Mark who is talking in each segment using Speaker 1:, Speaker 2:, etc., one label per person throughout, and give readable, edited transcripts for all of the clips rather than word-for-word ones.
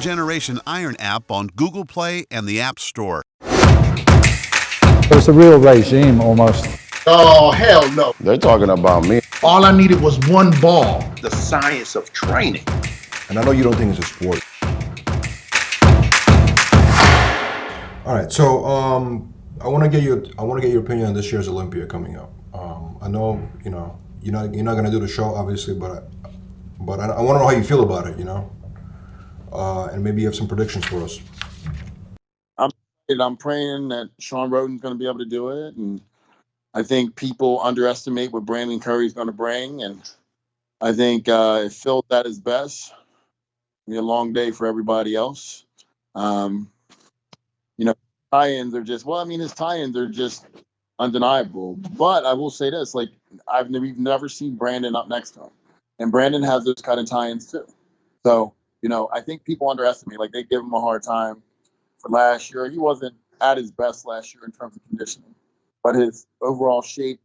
Speaker 1: generation Iron app on Google Play and the App Store.
Speaker 2: It's a real regime almost.
Speaker 3: Oh, hell no.
Speaker 4: They're talking about me.
Speaker 3: All I needed was one ball. The science of training.
Speaker 5: And I know you don't think it's a sport. All right, so I want to get your opinion on this year's Olympia coming up. I know you're not going to do the show obviously, but I want to know how you feel about it, and maybe you have some predictions for us.
Speaker 6: I'm praying that Sean Roden's going to be able to do it, and I think people underestimate what Brandon Curry's going to bring, and I think if Phil's at his best, it'll be a long day for everybody else. Tie-ins are just his tie-ins are just undeniable. But I will say this: we've never seen Brandon up next to him, and Brandon has those kind of tie-ins too. So I think people underestimate. They give him a hard time for last year. He wasn't at his best last year in terms of conditioning, but his overall shape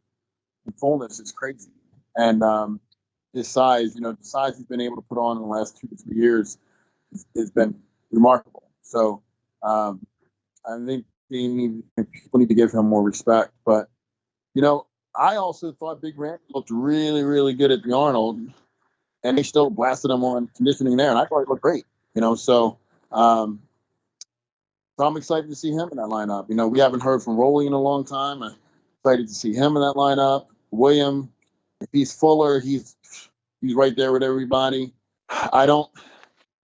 Speaker 6: and fullness is crazy. And his size, the size he's been able to put on in the last 2 to 3 years has been remarkable. So I think people need to give him more respect. But, I also thought Big Randy looked really, really good at the Arnold, and they still blasted him on conditioning there, and I thought he looked great. So I'm excited to see him in that lineup. We haven't heard from Rolly in a long time. I'm excited to see him in that lineup. William, if he's fuller, he's right there with everybody. I don't,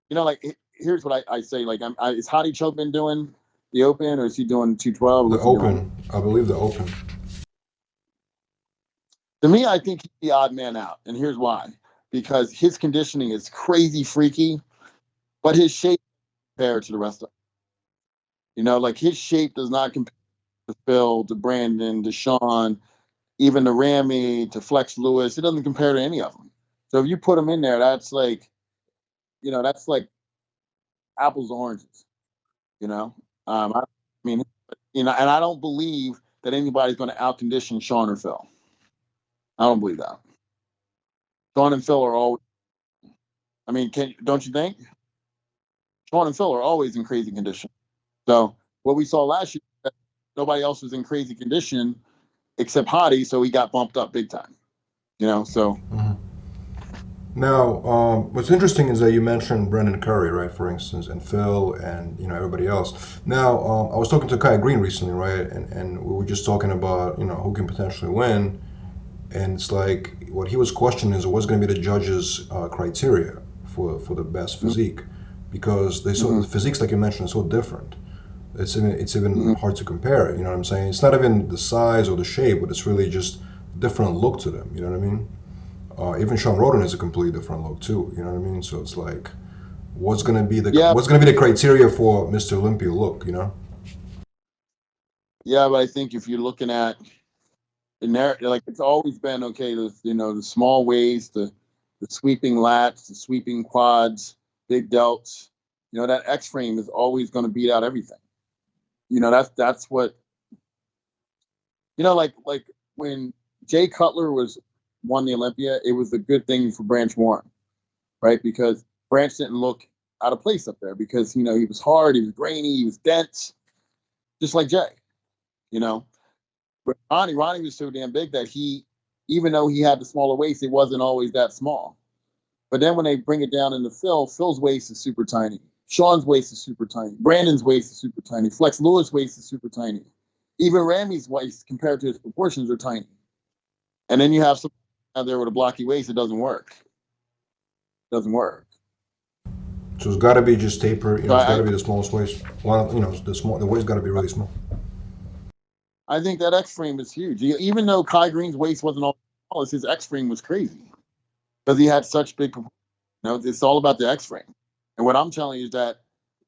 Speaker 6: here's what I say. Is Hadi Choopan doing the Open, or is he doing 212?
Speaker 5: The Open, I believe the Open.
Speaker 6: To me, I think he's the odd man out, and here's why. Because his conditioning is crazy freaky, but his shape compared to the rest of them. His shape does not compare to Phil, to Brandon, to Sean, even to Ramy, to Flex Lewis. It doesn't compare to any of them. So if you put him in there, that's like apples to oranges. And I don't believe that anybody's going to outcondition Sean or Phil. I don't believe that. Sean and Phil are always. Don't you think? Sean and Phil are always in crazy condition. So what we saw last year, nobody else was in crazy condition except Hadi, so he got bumped up big time. So.
Speaker 5: Mm-hmm. Now, what's interesting is that you mentioned Brandon Curry, right, for instance, and Phil, and everybody else. Now, I was talking to Kai Green recently, right, and we were just talking about who can potentially win, and it's like what he was questioning is what's going to be the judges' criteria for the best physique, because they saw the physiques, like you mentioned, are so different. It's even hard to compare. You know what I'm saying? It's not even the size or the shape, but it's really just different look to them. You know what I mean? Even Sean Roden is a completely different look too. You know what I mean? So it's like, what's gonna be the criteria for Mr. Olympia look?
Speaker 6: Yeah, but I think if you're looking at the narrative, it's always been the small waist, the sweeping lats, the sweeping quads, big delts. That X frame is always going to beat out everything. That's what. Like when Jay Cutler won the Olympia, it was a good thing for Branch Warren, right? Because Branch didn't look out of place up there because, he was hard, he was grainy, he was dense, just like Jay, But Ronnie was so damn big that even though he had the smaller waist, it wasn't always that small. But then when they bring it down into Phil's waist is super tiny. Sean's waist is super tiny. Brandon's waist is super tiny. Flex Lewis' waist is super tiny. Even Ramy's waist, compared to his proportions, are tiny. And then you have some out there with a blocky waist, it doesn't work. So
Speaker 5: it's got to be just taper. It's got to be the smallest waist. The waist got to be really small.
Speaker 6: I think that X frame is huge. Even though Kai Green's waist wasn't all smallest, his X frame was crazy because he had such big. It's all about the X frame. And what I'm telling you is that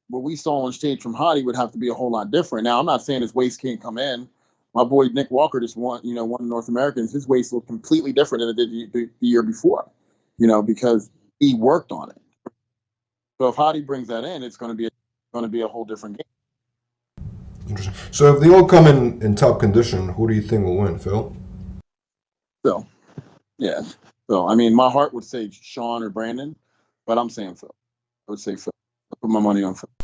Speaker 6: what we saw on stage from Hadi would have to be a whole lot different. Now, I'm not saying his waist can't come in. My boy Nick Walker just won North Americans. His waist looked completely different than it did the year before, because he worked on it. So if Hadi brings that in, it's going to be a whole different game.
Speaker 5: Interesting. So if they all come in top condition, who do you think will win, Phil?
Speaker 6: Phil. Yeah. Phil. My heart would say Sean or Brandon, but I'm saying Phil. I would say Phil. The put my money on Phil.